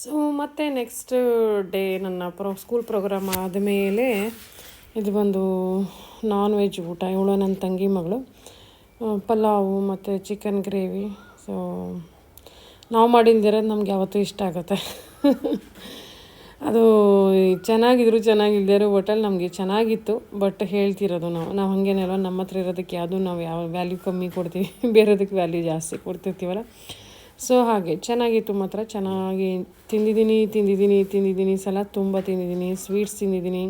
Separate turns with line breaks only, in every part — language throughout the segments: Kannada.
ಸೊ ಮತ್ತೆ ನೆಕ್ಸ್ಟ್ ಡೇ ನನ್ನ ಸ್ಕೂಲ್ ಪ್ರೋಗ್ರಾಮ್ ಆದಮೇಲೆ ಇದು ಬಂದು ನಾನ್ ವೆಜ್ ಊಟ. ಇವಳು ನನ್ನ ತಂಗಿ ಮಗಳು. ಪಲಾವು ಮತ್ತು ಚಿಕನ್ ಗ್ರೇವಿ. ಸೊ ನಾವು ಮಾಡಿದ್ದಿರೋದು ನಮ್ಗೆ ಯಾವತ್ತೂ ಇಷ್ಟ ಆಗುತ್ತೆ. ಅದು ಚೆನ್ನಾಗಿಲ್ಲದೇ ಇರೋ ಹೋಟೆಲ್ ನಮಗೆ ಚೆನ್ನಾಗಿತ್ತು. ಬಟ್ ಹೇಳ್ತಿರೋದು ನಾವು ಹಾಗೇನಲ್ವ, ನಮ್ಮ ಹತ್ರ ಇರೋದಕ್ಕೆ ಯಾವುದೂ ನಾವು ಯಾವ ವ್ಯಾಲ್ಯೂ ಕಮ್ಮಿ ಕೊಡ್ತೀವಿ, ಬೇರೆದಕ್ಕೆ ವ್ಯಾಲ್ಯೂ ಜಾಸ್ತಿ ಕೊಡ್ತಿರ್ತೀವಲ್ಲ. ಸೊ ಹಾಗೆ ಚೆನ್ನಾಗಿತ್ತು ಮಾತ್ರ. ಚೆನ್ನಾಗಿ ತಿಂದಿದ್ದೀನಿ. ಸಲಾಡ್ ತುಂಬ ತಿಂದಿದ್ದೀನಿ, ಸ್ವೀಟ್ಸ್ ತಿಂದಿದ್ದೀನಿ,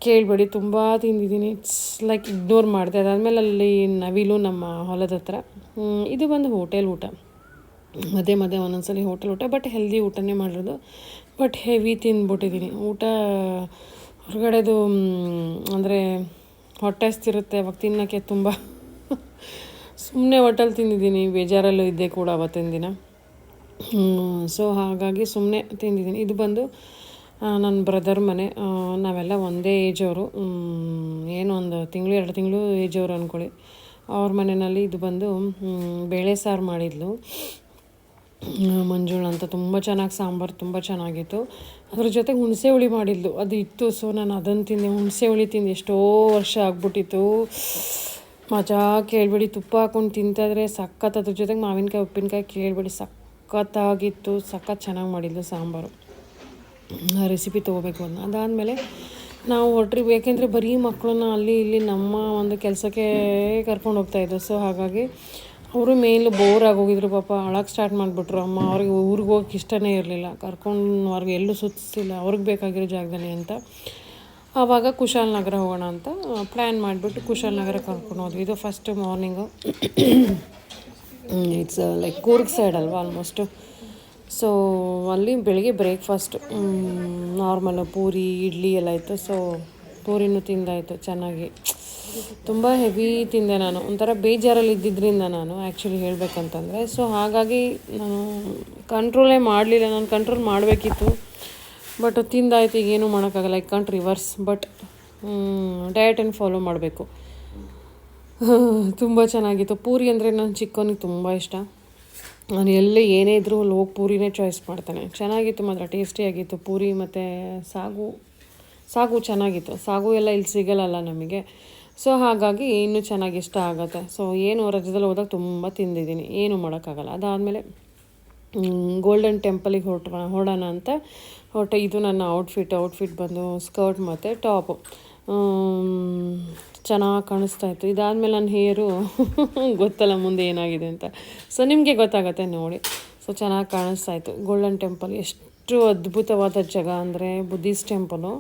ಕೇಳಬೇಡಿ ತುಂಬ ತಿಂದಿದ್ದೀನಿ. ಇಟ್ಸ್ ಲೈಕ್ ಇಗ್ನೋರ್ ಮಾಡಿದೆ. ಅದಾದಮೇಲೆ ಅಲ್ಲಿ ನವಿಲು ನಮ್ಮ ಹೊಲದ ಹತ್ರ. ಇದು ಬಂದು ಹೋಟೆಲ್ ಊಟ. ಮಧ್ಯೆ ಒಂದೊಂದ್ಸಲಿ ಹೋಟೆಲ್ ಊಟ, ಬಟ್ ಹೆಲ್ದಿ ಊಟನೇ ಮಾಡಿರೋದು. ಬಟ್ ಹೆವಿ ತಿಂದ್ಬಿಟ್ಟಿದ್ದೀನಿ ಊಟ. ಹೊರಗಡೆದು ಅಂದರೆ ಹೊಟ್ಟೆ ಹಸ್ತಿರುತ್ತೆ, ಅವಾಗ ತಿನ್ನೋಕ್ಕೆ ತುಂಬ ಸುಮ್ಮನೆ ಹೋಟೆಲ್ ತಿಂದಿದ್ದೀನಿ. ಬೇಜಾರಲ್ಲೂ ಇದ್ದೆ ಕೂಡ ಅವತ್ತಿನ ದಿನ. ಸೊ ಹಾಗಾಗಿ ಸುಮ್ಮನೆ ತಿಂದಿದ್ದೀನಿ. ಇದು ಬಂದು ನನ್ನ ಬ್ರದರ್ ಮನೆ. ನಾವೆಲ್ಲ ಒಂದೇ ಏಜವರು, ಏನು ಒಂದು ತಿಂಗಳು 2 ತಿಂಗಳು ಏಜವರು ಅಂದ್ಕೊಳ್ಳಿ. ಅವ್ರ ಮನೆಯಲ್ಲಿ ಇದು ಬಂದು ಬೇಳೆ ಸಾರು ಮಾಡಿದ್ಲು ಮಂಜುಳ ಅಂತ. ತುಂಬ ಚೆನ್ನಾಗಿ ಸಾಂಬಾರು ತುಂಬ ಚೆನ್ನಾಗಿತ್ತು. ಅದ್ರ ಜೊತೆಗೆ ಹುಣಸೆ ಹುಳಿ ಮಾಡಿದ್ಲು, ಅದು ಇತ್ತು. ಸೊ ನಾನು ಅದನ್ನು ತಿಂದೆ. ಹುಣಸೆ ಹುಳಿ ತಿಂದು ಎಷ್ಟೋ ವರ್ಷ ಆಗ್ಬಿಟ್ಟಿತ್ತು. ಮಜಾ ಕೇಳಬೇಡಿ. ತುಪ್ಪ ಹಾಕ್ಕೊಂಡು ತಿಂತಾಯಿದ್ರೆ ಸಖತ್. ಅದ್ರ ಜೊತೆಗೆ ಮಾವಿನಕಾಯಿ ಉಪ್ಪಿನಕಾಯಿ ಕೇಳಬೇಡಿ, ಸಖತ್ತಾಗಿತ್ತು. ಸಖತ್ ಚೆನ್ನಾಗಿ ಮಾಡಿದ್ಲು ಸಾಂಬಾರು. ಆ ರೆಸಿಪಿ ತೊಗೋಬೇಕು ಅದನ್ನ. ಅದಾದಮೇಲೆ ನಾವು ಹೊರಟ್ರಿ. ಏಕೆಂದರೆ ಬರೀ ಮಕ್ಕಳನ್ನ ಅಲ್ಲಿ ಇಲ್ಲಿ ನಮ್ಮ ಒಂದು ಕೆಲಸಕ್ಕೆ ಕರ್ಕೊಂಡು ಹೋಗ್ತಾಯಿದ್ದು. ಸೊ ಹಾಗಾಗಿ ಅವರು ಮೇಲು ಬೋರ್ ಆಗೋಗಿದ್ರು ಪಾಪ. ಅಳಕ್ಕೆ ಸ್ಟಾರ್ಟ್ ಮಾಡಿಬಿಟ್ರು. ಅಮ್ಮ ಅವ್ರಿಗೆ ಊರಿಗೆ ಹೋಗೋಕ್ಕೆ ಇಷ್ಟನೇ ಇರಲಿಲ್ಲ, ಕರ್ಕೊಂಡು ಅವ್ರಿಗೆ ಎಲ್ಲೂ ಸುತ್ತಿಸಿಲ್ಲ, ಅವ್ರಿಗೆ ಬೇಕಾಗಿರೋ ಜಾಗದಲ್ಲಿ ಅಂತ. ಆವಾಗ ಕುಶಾಲನಗರ ಹೋಗೋಣ ಅಂತ ಪ್ಲ್ಯಾನ್ ಮಾಡಿಬಿಟ್ಟು ಕುಶಾಲನಗರ ಕರ್ಕೊಂಡು ಹೋದ್ವಿ. ಇದು first morning. It's like Coorg side ಅಲ್ವಾ ಆಲ್ಮೋಸ್ಟು. ಸೊ ಅಲ್ಲಿ ಬೆಳಿಗ್ಗೆ ಬ್ರೇಕ್ಫಾಸ್ಟ್ ನಾರ್ಮಲ್ ಪೂರಿ ಇಡ್ಲಿ ಎಲ್ಲ ಇತ್ತು. ಸೊ ಪೂರಿನೂ ತಿಂದಾಯಿತು ಚೆನ್ನಾಗಿ. ತುಂಬ ಹೆವಿ ತಿಂದೆ ನಾನು. ಒಂಥರ ಬೇಜಾರಲ್ಲಿ ಇದ್ದಿದ್ದರಿಂದ ನಾನು ಆ್ಯಕ್ಚುಲಿ ಹೇಳಬೇಕಂತಂದರೆ. ಸೊ ಹಾಗಾಗಿ ನಾನು ಕಂಟ್ರೋಲೇ ಮಾಡಲಿಲ್ಲ. ನಾನು ಕಂಟ್ರೋಲ್ ಮಾಡಬೇಕಿತ್ತು, ಬಟ್ ತಿಂದಾಯ್ತು. ಈಗೇನು ಮಾಡೋಕ್ಕಾಗಲ್ಲ. I can't reverse. ಬಟ್ ಡಯಟನ್ನು ಫಾಲೋ ಮಾಡಬೇಕು. ತುಂಬ ಚೆನ್ನಾಗಿತ್ತು. ಪೂರಿ ಅಂದರೆ ನನ್ನ ಚಿಕ್ಕವನಿಗೆ ತುಂಬ ಇಷ್ಟ. ನಾನು ಎಲ್ಲೇ ಏನೇ ಇದ್ದರೂ ಅಲ್ಲಿ ಹೋಗಿ ಪೂರಿನೇ ಚಾಯ್ಸ್ ಮಾಡ್ತಾನೆ. ಚೆನ್ನಾಗಿತ್ತು ಮಾತ್ರ, ಟೇಸ್ಟಿಯಾಗಿತ್ತು. ಪೂರಿ ಮತ್ತು ಸಾಗು ಚೆನ್ನಾಗಿತ್ತು. ಸಾಗು ಎಲ್ಲ ಇಲ್ಲಿ ಸಿಗಲ್ಲ ನಮಗೆ. ಸೊ ಹಾಗಾಗಿ ಇನ್ನೂ ಚೆನ್ನಾಗಿ ಇಷ್ಟ ಆಗುತ್ತೆ. ಸೊ ಏನು ರಜದಲ್ಲಿ ಹೋದಾಗ ತುಂಬ ತಿಂದಿದ್ದೀನಿ, ಏನೂ ಮಾಡೋಕ್ಕಾಗಲ್ಲ. ಅದಾದಮೇಲೆ ಗೋಲ್ಡನ್ ಟೆಂಪಲಿಗೆ ಹೊರಡೋಣ ಅಂತ ಹೊರಟೆ. ಇದು ನನ್ನ ಔಟ್ಫಿಟ್ ಬಂದು ಸ್ಕರ್ಟ್ ಮತ್ತು ಟಾಪು. ಚೆನ್ನಾಗಿ ಕಾಣಿಸ್ತಾ ಇತ್ತು. ಇದಾದಮೇಲೆ ನನ್ನ ಹೇರು ಗೊತ್ತಲ್ಲ ಮುಂದೆ ಏನಾಗಿದೆ ಅಂತ. ಸೊ ನಿಮಗೆ ಗೊತ್ತಾಗತ್ತೆ ನೋಡಿ. ಸೊ ಚೆನ್ನಾಗಿ ಕಾಣಿಸ್ತಾ ಇತ್ತು. ಗೋಲ್ಡನ್ ಟೆಂಪಲ್ ಎಷ್ಟು ಅದ್ಭುತವಾದ ಜಾಗ ಅಂದರೆ Buddhist temple.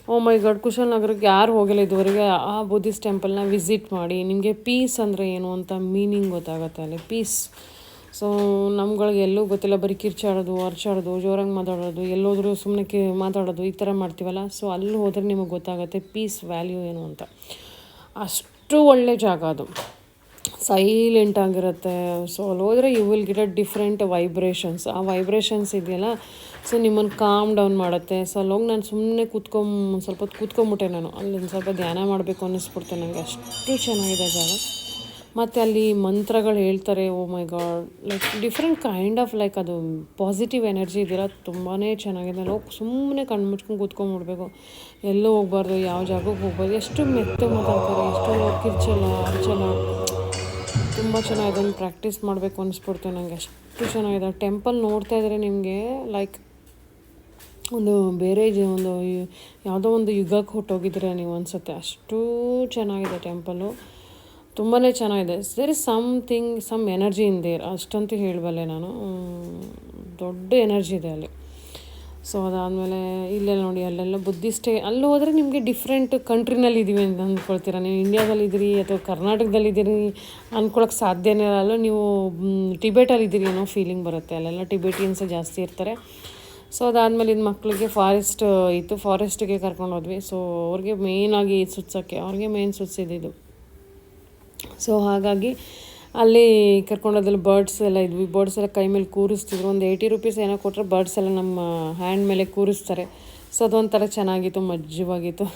O my god, ಕುಶಾಲನಗರಕ್ಕೆ ಯಾರು ಹೋಗಿಲ್ಲ ಇದುವರೆಗೆ, ಆ ಬುದ್ಧಿಸ್ಟ್ ಟೆಂಪಲ್ನ ವಿಸಿಟ್ ಮಾಡಿ. ನಿಮಗೆ ಪೀಸ್ ಅಂದರೆ ಏನು ಅಂತ ಮೀನಿಂಗ್ ಗೊತ್ತಾಗುತ್ತೆ ಅಲ್ಲಿ. ಪೀಸ್. ಸೊ ನಮ್ಗಳಿಗೆ ಎಲ್ಲೂ ಗೊತ್ತಿಲ್ಲ, ಬರೀ ಕಿರ್ಚಾಡೋದು, ಅರ್ಚಾಡೋದು, ಜೋರಾಗಿ ಮಾತಾಡೋದು, ಎಲ್ಲೋದ್ರೂ ಸುಮ್ಮನೆ ಮಾತಾಡೋದು, ಈ ಥರ ಮಾಡ್ತೀವಲ್ಲ. ಸೊ ಅಲ್ಲಿ ಹೋದರೆ ನಿಮಗೆ ಗೊತ್ತಾಗುತ್ತೆ ಪೀಸ್ ವ್ಯಾಲ್ಯೂ ಏನು ಅಂತ. ಅಷ್ಟು ಒಳ್ಳೆ ಜಾಗ ಅದು, ಸೈಲೆಂಟ್ ಆಗಿರುತ್ತೆ. ಸೊ ಅಲ್ಲಿ ಹೋದರೆ you will get a different vibrations. ಆ ವೈಬ್ರೇಷನ್ಸ್ ಇದೆಯಲ್ಲ, ಸೊ ನಿಮ್ಮನ್ನು ಕಾಮ್ ಡೌನ್ ಮಾಡುತ್ತೆ. ಸೊ ಅಲ್ಲಿ ಹೋಗಿ ನಾನು ಸುಮ್ಮನೆ ಸ್ವಲ್ಪ ಹೊತ್ತು ಕೂತ್ಕೊಂಬಿಟ್ಟೆ ನಾನು. ಅಲ್ಲಿ ಸ್ವಲ್ಪ ಧ್ಯಾನ ಮಾಡಬೇಕು ಅನ್ನಿಸ್ಬಿಡ್ತೆ ನನಗೆ. ಅಷ್ಟು ಚೆನ್ನಾಗಿದೆ ಜಾಗ. ಮತ್ತು ಅಲ್ಲಿ ಮಂತ್ರಗಳು ಹೇಳ್ತಾರೆ. Oh my god, like different kind of like ಅದು ಪಾಸಿಟಿವ್ ಎನರ್ಜಿ ಇದೆಯಲ್ಲ, ತುಂಬಾ ಚೆನ್ನಾಗಿದೆ. ಅಲ್ಲಿ ಹೋಗಿ ಸುಮ್ಮನೆ ಕಣ್ಣು ಮುಚ್ಕೊಂಡು ಕೂತ್ಕೊಂಡ್ಬಿಡ್ಬೇಕು. ಎಲ್ಲೂ ಹೋಗ್ಬಾರ್ದು, ಯಾವ ಜಾಗಕ್ಕೆ ಹೋಗ್ಬಾರ್ದು. ಎಷ್ಟು ಮೆತ್ತ ಮಾತಾಡ್ತಾರೆ, ಎಷ್ಟು ಕಿರ್ಚಲ್ಲ ಅರ್ಚಲ್ಲ. ತುಂಬ ಚೆನ್ನಾಗಿದೆ. ಅದನ್ನು ಪ್ರಾಕ್ಟೀಸ್ ಮಾಡಬೇಕು ಅನ್ನಿಸ್ಬಿಡ್ತು ನನಗೆ. ಅಷ್ಟು ಚೆನ್ನಾಗಿದೆ. ಟೆಂಪಲ್ ನೋಡ್ತಾ ಇದ್ದರೆ ನಿಮಗೆ ಲೈಕ್ ಒಂದು ಬೇರೆ ಒಂದು ಯಾವುದೋ ಒಂದು ಯುಗಕ್ಕೆ ಹೊಟ್ಟೋಗಿದ್ರೆ ನೀವು ಅನಿಸುತ್ತೆ. ಅಷ್ಟು ಚೆನ್ನಾಗಿದೆ ಟೆಂಪಲ್ಲು. ತುಂಬಾ ಚೆನ್ನಾಗಿದೆ. There is some energy in there, ಅಷ್ಟಂತೂ ಹೇಳಬಲ್ಲೆ ನಾನು. ದೊಡ್ಡ ಎನರ್ಜಿ ಇದೆ ಅಲ್ಲಿ. ಸೊ ಅದಾದಮೇಲೆ ಇಲ್ಲೆಲ್ಲ ನೋಡಿ, ಅಲ್ಲೆಲ್ಲ ಬುದ್ಧಿಸ್ಟೇ. ಅಲ್ಲಿ ಹೋದರೆ ನಿಮಗೆ ಡಿಫ್ರೆಂಟ್ ಕಂಟ್ರಿನಲ್ಲಿ ಇದ್ದೀವಿ ಅಂತ ಅಂದ್ಕೊಳ್ತೀರ. ನೀವು ಇಂಡಿಯಾದಲ್ಲಿದ್ದೀರಿ ಅಥವಾ ಕರ್ನಾಟಕದಲ್ಲಿದ್ದೀರಿ ಅಂದ್ಕೊಳಕ್ಕೆ ಸಾಧ್ಯನೇ ಇರಲ್ಲ. ನೀವು ಟಿಬೇಟಲ್ಲಿದ್ದೀರಿ ಅನ್ನೋ ಫೀಲಿಂಗ್ ಬರುತ್ತೆ. ಅಲ್ಲೆಲ್ಲ ಟಿಬೇಟಿಯನ್ಸೇ ಜಾಸ್ತಿ ಇರ್ತಾರೆ. ಸೊ ಅದಾದಮೇಲೆ ಇದು ಮಕ್ಕಳಿಗೆ ಫಾರೆಸ್ಟ್ ಇತ್ತು, ಫಾರೆಸ್ಟಿಗೆ ಕರ್ಕೊಂಡು ಹೋದ್ವಿ. ಸೊ ಅವ್ರಿಗೆ ಮೇಯ್ನಾಗಿ ಸುತ್ಸೋಕ್ಕೆ, ಅವ್ರಿಗೆ ಮೇಯ್ನ್ ಸುತ್ಸಿದ್ದು. ಸೊ ಹಾಗಾಗಿ ಅಲ್ಲಿ ಕರ್ಕೊಂಡೋದಲ್ಲಿ ಬರ್ಡ್ಸ್ ಎಲ್ಲ ಇದ್ವಿ. ಬರ್ಡ್ಸ್ ಎಲ್ಲ ಕೈ ಮೇಲೆ ಕೂರಿಸ್ತಿದ್ರು. ಒಂದು 80 ರೂಪೀಸ್ ಏನೋ ಕೊಟ್ಟರೆ ಬರ್ಡ್ಸ್ ಎಲ್ಲ ನಮ್ಮ ಹ್ಯಾಂಡ್ ಮೇಲೆ ಕೂರಿಸ್ತಾರೆ. ಸೊ ಅದೊಂಥರ ಚೆನ್ನಾಗಿತ್ತು, ಮಜ್ಜವಾಗಿತ್ತು.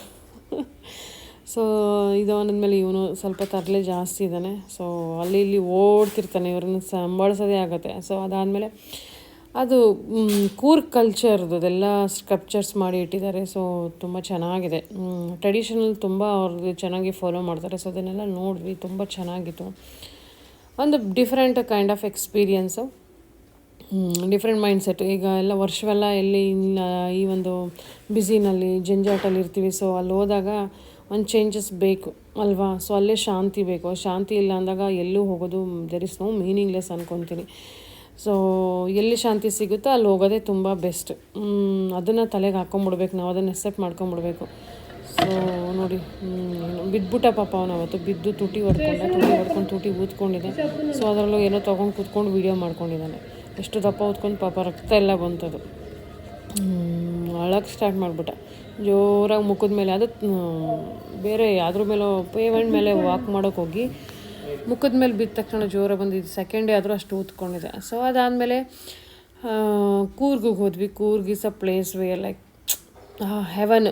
ಸೊ ಇದು ಅಂದಮೇಲೆ ಇವನು ಸ್ವಲ್ಪ ತರಲೆ ಜಾಸ್ತಿ ಇದ್ದಾನೆ. ಸೊ ಅಲ್ಲಿ ಇಲ್ಲಿ ಓಡ್ತಿರ್ತಾನೆ, ಇವ್ರನ್ನ ಸಂಭಾಳಿಸೋದೇ ಆಗುತ್ತೆ. ಸೊ ಅದಾದಮೇಲೆ ಅದು ಕೂರ್ಗ್ ಕಲ್ಚರ್ದು ಅದೆಲ್ಲ ಸ್ಕಲ್ಪ್ಚರ್ಸ್ ಮಾಡಿ ಇಟ್ಟಿದ್ದಾರೆ. ಸೊ ತುಂಬ ಚೆನ್ನಾಗಿದೆ. ಟ್ರೆಡಿಷನಲ್ ತುಂಬ ಅವ್ರದ್ದು ಚೆನ್ನಾಗಿ ಫಾಲೋ ಮಾಡ್ತಾರೆ. ಸೊ ಅದನ್ನೆಲ್ಲ ನೋಡಿದ್ವಿ, ತುಂಬ ಚೆನ್ನಾಗಿತ್ತು. ಒಂದು different kind of experience, different mindset. ಈಗ ಎಲ್ಲ ವರ್ಷವೆಲ್ಲ ಎಲ್ಲಿ ಇಲ್ಲ, ಈ ಒಂದು ಬ್ಯುಸಿನಲ್ಲಿ ಜಂಜಾಟಲ್ಲಿ ಇರ್ತೀವಿ. ಸೊ ಅಲ್ಲಿ ಹೋದಾಗ ಒಂದು ಚೇಂಜಸ್ ಬೇಕು ಅಲ್ವಾ. ಸೊ ಅಲ್ಲೇ ಶಾಂತಿ ಬೇಕು. ಶಾಂತಿ ಇಲ್ಲ ಅಂದಾಗ ಎಲ್ಲೂ ಹೋಗೋದು ದೆರ್ ಇಸ್ ನೋ ಮೀನಿಂಗ್ಲೆಸ್ ಅಂದ್ಕೊತೀನಿ. ಸೊ ಎಲ್ಲಿ ಶಾಂತಿ ಸಿಗುತ್ತೋ ಅಲ್ಲಿ ಹೋಗೋದೇ ತುಂಬ ಬೆಸ್ಟ್. ಅದನ್ನು ತಲೆಗೆ ಹಾಕ್ಕೊಂಬಿಡ್ಬೇಕು, ನಾವು ಅದನ್ನು ಎಕ್ಸೆಪ್ಟ್ ಮಾಡ್ಕೊಂಬಿಡ್ಬೇಕು. ಸೊ ನೋಡಿ, ಬಿದ್ದುಬಿಟ್ಟ ಪಾಪ ಅವನು ಅವತ್ತು, ಬಿದ್ದು ತುಟಿ ತುಟಿ ಊದ್ಕೊಂಡಿದ್ದೆ. ಸೊ ಅದರಲ್ಲೂ ಏನೋ ತೊಗೊಂಡು ಕೂತ್ಕೊಂಡು ವೀಡಿಯೋ ಮಾಡ್ಕೊಂಡಿದ್ದಾನೆ. ಎಷ್ಟು ದಪ್ಪ ಊದ್ಕೊಂಡು ಪಾಪ ರಕ್ತ ಎಲ್ಲ ಬಂತದು. ಅಳಕ್ಕೆ ಸ್ಟಾರ್ಟ್ ಮಾಡಿಬಿಟ್ಟ ಜೋರಾಗಿ ಮುಖದ ಮೇಲೆ. ಅದು ಬೇರೆ ಯಾವ್ದ್ರ ಮೇಲೋ ಪೇಮೆಂಟ್ ಮೇಲೆ ವಾಕ್ ಮಾಡೋಕ್ಕೆ ಹೋಗಿ ಮುಖದ ಮೇಲೆ ಬಿದ್ದ ತಕ್ಷಣ ಜೋರಾಗಿ ಬಂದಿದ್ದು. ಸೆಕೆಂಡೇ ಆದರೂ ಅಷ್ಟು ಊದ್ಕೊಂಡಿದೆ. ಸೊ ಅದಾದಮೇಲೆ ಕೂರ್ಗಿಗೆ ಹೋದ್ವಿ. Coorg is a place where like heaven.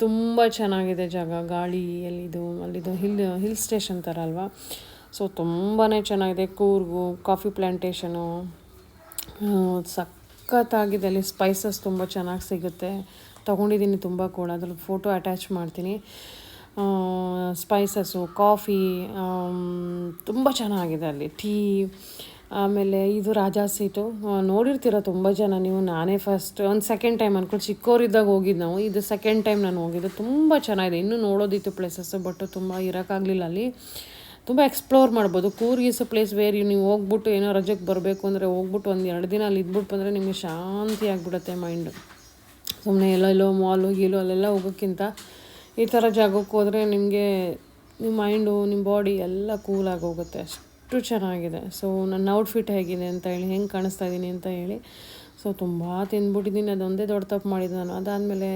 ತುಂಬ ಚೆನ್ನಾಗಿದೆ ಜಾಗ. ಗಾಳಿ ಅಲ್ಲಿದು ಹಿಲ್ ಸ್ಟೇಷನ್ ಥರ ಅಲ್ವಾ. ಸೊ ತುಂಬಾ ಚೆನ್ನಾಗಿದೆ ಕೂರ್ಗು. ಕಾಫಿ ಪ್ಲ್ಯಾಂಟೇಷನು ಸಖತ್ತಾಗಿದೆ. ಅಲ್ಲಿ ಸ್ಪೈಸಸ್ ತುಂಬ ಚೆನ್ನಾಗಿ ಸಿಗುತ್ತೆ. ತೊಗೊಂಡಿದ್ದೀನಿ ತುಂಬ ಕೂಡ, ಅದ್ರಲ್ಲಿ ಫೋಟೋ ಅಟ್ಯಾಚ್ ಮಾಡ್ತೀನಿ. ಸ್ಪೈಸಸ್ಸು, ಕಾಫಿ ತುಂಬ ಚೆನ್ನಾಗಿದೆ ಅಲ್ಲಿ. ಟೀ, ಆಮೇಲೆ ಇದು ರಾಜಾ ಸೀಟು ನೋಡಿರ್ತೀರ ತುಂಬ ಜನ ನೀವು. ನಾನೇ ಫಸ್ಟ್ ಒಂದು ಸೆಕೆಂಡ್ ಟೈಮ್ ಅಂದ್ಕೊಂಡು ಚಿಕ್ಕವರಿದ್ದಾಗ ಹೋಗಿದ್ದು ನಾವು. ಇದು ಸೆಕೆಂಡ್ ಟೈಮ್ ನಾನು ಹೋಗಿದ್ದು. ತುಂಬ ಚೆನ್ನಾಗಿದೆ. ಇನ್ನೂ ನೋಡೋದಿತ್ತು ಪ್ಲೇಸಸ್ಸು, ಬಟ್ ತುಂಬ ಇರೋಕ್ಕಾಗಲಿಲ್ಲ ಅಲ್ಲಿ. ತುಂಬ ಎಕ್ಸ್ಪ್ಲೋರ್ ಮಾಡ್ಬೋದು. Coorg is a place wear ನೀವು ಹೋಗ್ಬಿಟ್ಟು ಏನೋ ರಜಕ್ಕೆ ಬರಬೇಕು ಅಂದರೆ ಹೋಗ್ಬಿಟ್ಟು 1-2 ದಿನ ಅಲ್ಲಿ ಇದ್ಬಿಟ್ಟು ಬಂದರೆ ನಿಮಗೆ ಶಾಂತಿ ಆಗಿಬಿಡುತ್ತೆ ಮೈಂಡು. ಸುಮ್ಮನೆ ಎಲ್ಲೋ ಮಾಲು ಗೀಲು ಅಲ್ಲೆಲ್ಲ ಹೋಗೋಕ್ಕಿಂತ ಈ ಥರ ಜಾಗಕ್ಕೆ ಹೋದರೆ ನಿಮಗೆ ನಿಮ್ಮ ಮೈಂಡು, ನಿಮ್ಮ ಬಾಡಿ ಎಲ್ಲ ಕೂಲಾಗಿ ಹೋಗುತ್ತೆ. ಅಷ್ಟು ಚೆನ್ನಾಗಿದೆ. ಸೊ ನನ್ನ ಔಟ್ಫಿಟ್ ಹೇಗಿದೆ ಅಂತ ಹೇಳಿ, ಹೆಂಗೆ ಕಾಣಿಸ್ತಾ ಇದ್ದೀನಿ ಅಂತ ಹೇಳಿ. ಸೊ ತುಂಬ ತಿಂದ್ಬಿಟ್ಟಿದ್ದೀನಿ. ಅದೊಂದೇ ದೊಡ್ಡ ತಪ್ಪು ಮಾಡಿದ್ದು ನಾನು. ಅದಾದಮೇಲೆ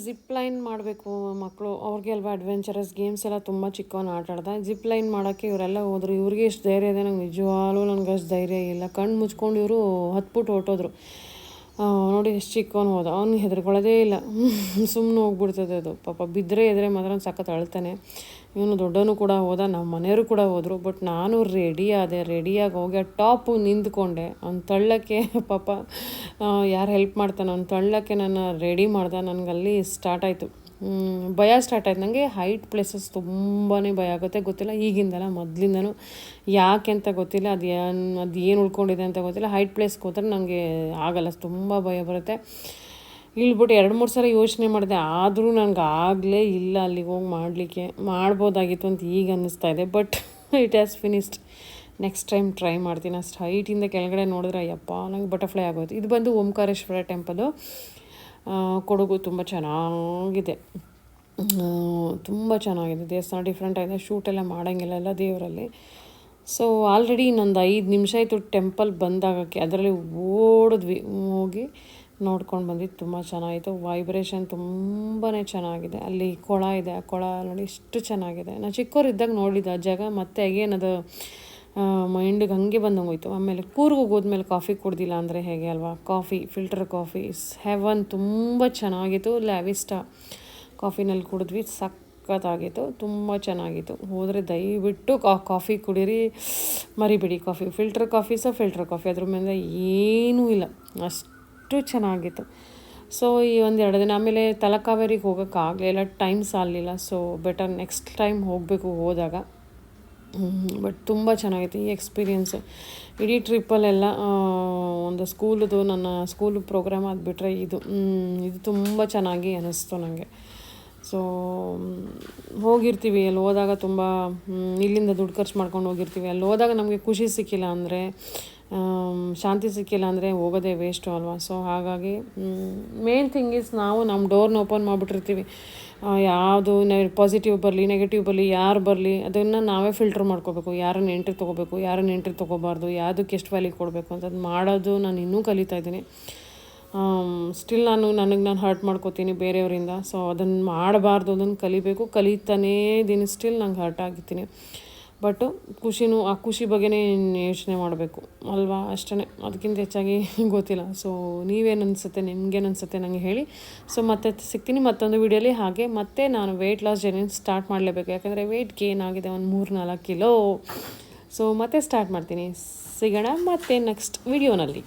ಜಿಪ್ ಲೈನ್ ಮಾಡಬೇಕು ಮಕ್ಕಳು. ಅವ್ರಿಗೆ ಅಲ್ವಾ ಅಡ್ವೆಂಚರಸ್ ಗೇಮ್ಸ್ ಎಲ್ಲ ತುಂಬ ಚಿಕ್ಕವನು ಆಟಾಡ್ದೆ. ಜಿಪ್ ಲೈನ್ ಮಾಡೋಕ್ಕೆ ಇವರೆಲ್ಲ ಹೋದರು. ಇವ್ರಿಗೆ ಎಷ್ಟು ಧೈರ್ಯ ಇದೆ, ನಂಗೆ ನಿಜವಾಗ್ಲೂ ನನಗೆ ಅಷ್ಟು ಧೈರ್ಯ ಇಲ್ಲ. ಕಣ್ಣು ಮುಚ್ಕೊಂಡು ಇವರು ಹತ್ಬಿಟ್ಟು ಹೊರಟೋದ್ರು. ನೋಡಿ ಎಷ್ಟು ಚಿಕ್ಕವನು ಹೋದ. ಅವ್ನು ಹೆದರ್ಕೊಳ್ಳೋದೇ ಇಲ್ಲ, ಸುಮ್ಮನೆ ಹೋಗ್ಬಿಡ್ತದೆ ಅದು. ಪಾಪ ಬಿದ್ದರೆ ಎದ್ರೆ ಮಾತ್ರ ಸಖತ್ ಅಳ್ತಾನೆ. ಇವನು ದೊಡ್ಡವನು ಕೂಡ ಹೋದ, ನಮ್ಮ ಮನೆಯವರು ಕೂಡ ಹೋದರು. ಬಟ್ ನಾನು ರೆಡಿಯಾಗಿ ಹೋಗಿ ಆ ಟಾಪು ನಿಂತ್ಕೊಂಡೆ. ಅವ್ನು ತಳ್ಳಕ್ಕೆ ಪಾಪ ಯಾರು ಹೆಲ್ಪ್ ಮಾಡ್ತಾನೆ, ಅವ್ನು ತಳ್ಳಕ್ಕೆ ನಾನು ರೆಡಿ ಮಾಡ್ದೆ. ನನಗಲ್ಲಿ ಸ್ಟಾರ್ಟ್ ಆಯಿತು, ಭಯ ಸ್ಟಾರ್ಟ್ ಆಯ್ತು. ನನಗೆ ಹೈಟ್ ಪ್ಲೇಸಸ್ ತುಂಬಾ ಭಯ ಆಗುತ್ತೆ. ಗೊತ್ತಿಲ್ಲ ಈಗಿಂದಲ್ಲ, ಮೊದಲಿಂದನೂ. ಯಾಕೆ ಅಂತ ಗೊತ್ತಿಲ್ಲ, ಅದು ಏನು ಉಳ್ಕೊಂಡಿದೆ ಅಂತ ಗೊತ್ತಿಲ್ಲ. ಹೈಟ್ ಪ್ಲೇಸ್ಗೆ ಹೋದ್ರೆ ನನಗೆ ಆಗಲ್ಲ, ತುಂಬ ಭಯ ಬರುತ್ತೆ. ಇಳ್ಬಿಟ್ಟು 2-3 ಸಲ ಯೋಚನೆ ಮಾಡಿದೆ, ಆದರೂ ನನಗೆ ಆಗಲೇ ಇಲ್ಲ ಅಲ್ಲಿಗೆ ಹೋಗಿ ಮಾಡ್ಬೋದಾಗಿತ್ತು ಅಂತ ಈಗ ಅನ್ನಿಸ್ತಾ ಇದೆ. But it has finished. Next time try ಮಾಡ್ತೀನಿ. ಅಷ್ಟು ಹೈಟಿಂದ ಕೆಳಗಡೆ ನೋಡಿದ್ರೆ ಅಯ್ಯಪ್ಪ ನನಗೆ ಬಟರ್ಫ್ಲೈ ಆಗೋದು. ಇದು ಬಂದು ಓಂಕಾರೇಶ್ವರ ಟೆಂಪಲು, ಕೊಡಗು. ತುಂಬ ಚೆನ್ನಾಗಿದೆ, ತುಂಬ ಚೆನ್ನಾಗಿದೆ ದೇವಸ್ಥಾನ. ಡಿಫ್ರೆಂಟ್ ಆಗಿದೆ. ಶೂಟೆಲ್ಲ ಮಾಡೋಂಗಿಲ್ಲ ದೇವರಲ್ಲಿ. ಸೊ ಆಲ್ರೆಡಿ ಇನ್ನೊಂದು 5 ನಿಮಿಷ ಆಯಿತು ಟೆಂಪಲ್ ಬಂದಾಗಕ್ಕೆ. ಅದರಲ್ಲಿ ಓಡಿದ್ವಿ, ಹೋಗಿ ನೋಡ್ಕೊಂಡು ಬಂದಿದ್ದು. ತುಂಬ ಚೆನ್ನಾಗಿತ್ತು. ವೈಬ್ರೇಷನ್ ತುಂಬಾ ಚೆನ್ನಾಗಿದೆ. ಅಲ್ಲಿ ಕೊಳ ಇದೆ, ಆ ಕೊಳ ನೋಡಿ ಎಷ್ಟು ಚೆನ್ನಾಗಿದೆ. ನಾನು ಚಿಕ್ಕವರಿದ್ದಾಗ ನೋಡಿದ್ದು ಆ ಜಾಗ. ಮತ್ತೆ ಅಗೇನ್ ಅದು ಮೈಂಡಿಗೆ ಹಂಗೆ ಬಂದಂಗೆ ಹೋಯ್ತು. ಆಮೇಲೆ ಕೂರ್ಗ್ ಹೋದ್ಮೇಲೆ ಕಾಫಿ ಕುಡ್ದಿಲ್ಲ ಅಂದರೆ ಹೇಗೆ ಅಲ್ವಾ. Coffee, filter coffee is heaven. ತುಂಬ ಚೆನ್ನಾಗಿತ್ತು. ಲ್ಯಾವಿಸ್ಟಾ ಕಾಫಿನಲ್ಲಿ ಕುಡಿದ್ವಿ, ಸಖತ್ತಾಗಿತ್ತು, ತುಂಬ ಚೆನ್ನಾಗಿತ್ತು. ಹೋದರೆ ದಯವಿಟ್ಟು ಕಾಫಿ ಕುಡೀರಿ, ಮರಿಬೇಡಿ. ಫಿಲ್ಟರ್ ಕಾಫಿ ಅದ್ರ ಮೇಲೆ ಏನೂ ಇಲ್ಲ, ಅಷ್ಟು ಚೆನ್ನಾಗಿತ್ತು. ಸೊ ಈ 1-2 ದಿನ ಆಮೇಲೆ ತಲಕಾವೇರಿಗೆ ಹೋಗೋಕ್ಕಾಗಲಿಲ್ಲ, ಟೈಮ್ ಸಾಲಲಿಲ್ಲ. ಸೊ ಬೆಟರ್ ನೆಕ್ಸ್ಟ್ ಟೈಮ್ ಹೋಗಬೇಕು ಹೋದಾಗ. ಬಟ್ ತುಂಬ ಚೆನ್ನಾಗಿತ್ತು ಈ ಎಕ್ಸ್ಪೀರಿಯೆನ್ಸು. ಇಡೀ ಟ್ರಿಪ್ಪಲ್ಲೆಲ್ಲ ಒಂದು ಸ್ಕೂಲದು, ನನ್ನ ಸ್ಕೂಲ್ ಪ್ರೋಗ್ರಾಮ್ ಆಗಿಬಿಟ್ರೆ ಇದು ತುಂಬ ಚೆನ್ನಾಗಿ ಅನ್ನಿಸ್ತು ನನಗೆ. ಸೊ ಹೋಗಿರ್ತೀವಿ, ಅಲ್ಲಿ ಹೋದಾಗ ತುಂಬ ಇಲ್ಲಿಂದ ದುಡ್ಡು ಖರ್ಚು ಮಾಡ್ಕೊಂಡು ಹೋಗಿರ್ತೀವಿ. ಅಲ್ಲಿ ಹೋದಾಗ ನಮಗೆ ಖುಷಿ ಸಿಕ್ಕಿಲ್ಲ ಅಂದರೆ, ಶಾಂತಿ ಸಿಕ್ಕಿಲ್ಲ ಅಂದರೆ ಹೋಗೋದೇ ವೇಸ್ಟು ಅಲ್ವಾ. ಸೊ ಹಾಗಾಗಿ ಮೇನ್ ಥಿಂಗ್ ಈಸ್ ನಾವು ನಮ್ಮ ಡೋರ್ನ ಓಪನ್ ಮಾಡಿಬಿಟ್ಟಿರ್ತೀವಿ. ಯಾವುದು ಪಾಸಿಟಿವ್ ಬರಲಿ, ನೆಗೆಟಿವ್ ಬರಲಿ, ಯಾರು ಬರಲಿ ಅದನ್ನು ನಾವೇ ಫಿಲ್ಟರ್ ಮಾಡ್ಕೋಬೇಕು. ಯಾರನ್ನು ಎಂಟ್ರಿ ತೊಗೋಬೇಕು, ಯಾರನ್ನು ಎಂಟ್ರಿ ತೊಗೋಬಾರ್ದು, ಯಾವುದಕ್ಕೆ ಎಷ್ಟು ವ್ಯಾಲ್ಯೂ ಕೊಡಬೇಕು ಅಂತ ಅದು ಮಾಡೋದು ನಾನು ಇನ್ನೂ ಕಲಿತಾ ಇದ್ದೀನಿ. ಸ್ಟಿಲ್ ನಾನು ಹರ್ಟ್ ಮಾಡ್ಕೋತೀನಿ ಬೇರೆಯವರಿಂದ. ಸೊ ಅದನ್ನು ಮಾಡಬಾರ್ದು, ಅದನ್ನು ಕಲಿತಾನೇ ಇದ್ದೀನಿ. ಸ್ಟಿಲ್ ನಂಗೆ ಹರ್ಟ್ ಆಗಿರ್ತೀನಿ. ಬಟ್ಟು ಆ ಖುಷಿ ಬಗ್ಗೆನೇ ಯೋಚನೆ ಮಾಡಬೇಕು ಅಲ್ವಾ, ಅಷ್ಟೇ. ಅದಕ್ಕಿಂತ ಹೆಚ್ಚಾಗಿ ಗೊತ್ತಿಲ್ಲ. ಸೊ ನೀವೇನು ಅನಿಸುತ್ತೆ, ನಿಮಗೇನು ಅನಿಸುತ್ತೆ ನನಗೆ ಹೇಳಿ. ಸೊ ಮತ್ತೆ ಸಿಗ್ತೀನಿ ಮತ್ತೊಂದು ವೀಡಿಯೋಲಿ. ಹಾಗೆ ಮತ್ತೆ ನಾನು ವೆಯ್ಟ್ ಲಾಸ್ ಜರ್ನಿ ಸ್ಟಾರ್ಟ್ ಮಾಡಲೇಬೇಕು, ಯಾಕಂದರೆ ವೆಯ್ಟ್ ಗೇನ್ ಆಗಿದೆ ಒಂದು 3-4 ಕಿಲೋ. ಸೊ ಮತ್ತೆ ಸ್ಟಾರ್ಟ್ ಮಾಡ್ತೀನಿ. ಸಿಗೋಣ ಮತ್ತೆ ನೆಕ್ಸ್ಟ್ ವಿಡಿಯೋನಲ್ಲಿ.